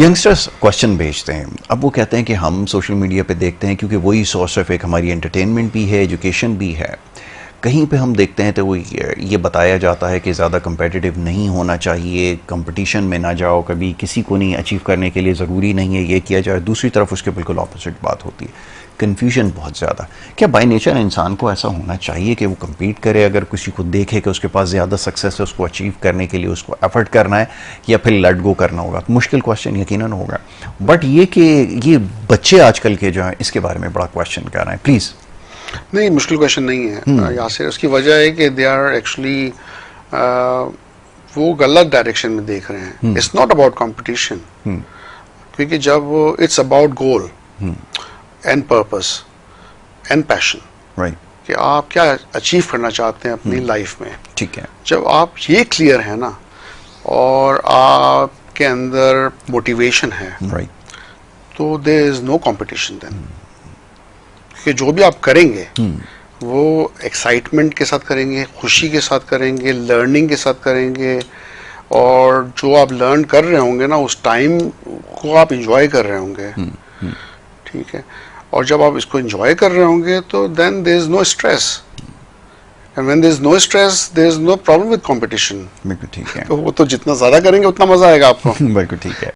Youngsters question भेजते हैं, अब वो कहते हैं कि हम सोशल मीडिया पे देखते हैं क्योंकि वही सोर्स ऑफ एक हमारी एंटरटेनमेंट भी है, एजुकेशन भी है। कहीं पे हम देखते हैं तो वो ये बताया जाता है कि ज़्यादा कंपेटिटिव नहीं होना चाहिए, कंपटीशन में ना जाओ, कभी किसी को नहीं अचीव करने के लिए ज़रूरी नहीं है ये किया जाए। दूसरी तरफ उसके बिल्कुल ऑपोजिट बात होती है, कन्फ्यूजन बहुत ज़्यादा। क्या बाय नेचर इंसान को ऐसा होना चाहिए कि वो कम्पीट करे, अगर किसी को देखे कि उसके पास ज़्यादा सक्सेस है उसको अचीव करने के लिए उसको एफर्ट करना है, या फिर लेट गो करना होगा? मुश्किल क्वेश्चन यकीनन होगा, बट ये कि ये बच्चे आजकल के जो हैं इसके बारे में बड़ा क्वेश्चन कर रहे हैं। प्लीज़। नहीं, मुश्किल क्वेश्चन नहीं है यासिर। उसकी वजह है कि दे आर एक्चुअली वो गलत डायरेक्शन में देख रहे हैं। इट्स नॉट अबाउट कंपटीशन, क्योंकि जब it's about goal and purpose and passion, right, कि आप क्या अचीव करना चाहते हैं अपनी लाइफ में। ठीक है। जब आप ये क्लियर है ना, और आपके अंदर मोटिवेशन है, राइट, तो there is no competition then. कि जो भी आप करेंगे वो एक्साइटमेंट के साथ करेंगे, खुशी के साथ करेंगे, लर्निंग के साथ करेंगे, और जो आप लर्न कर रहे होंगे ना उस टाइम को आप इंजॉय कर रहे होंगे। ठीक है, और जब आप इसको इंजॉय कर रहे होंगे तो then there is no stress, and when there is no stress there is no problem with competition. बिल्कुल ठीक है। तो वो तो जितना ज्यादा करेंगे उतना मजा आएगा आपको। बिल्कुल ठीक है।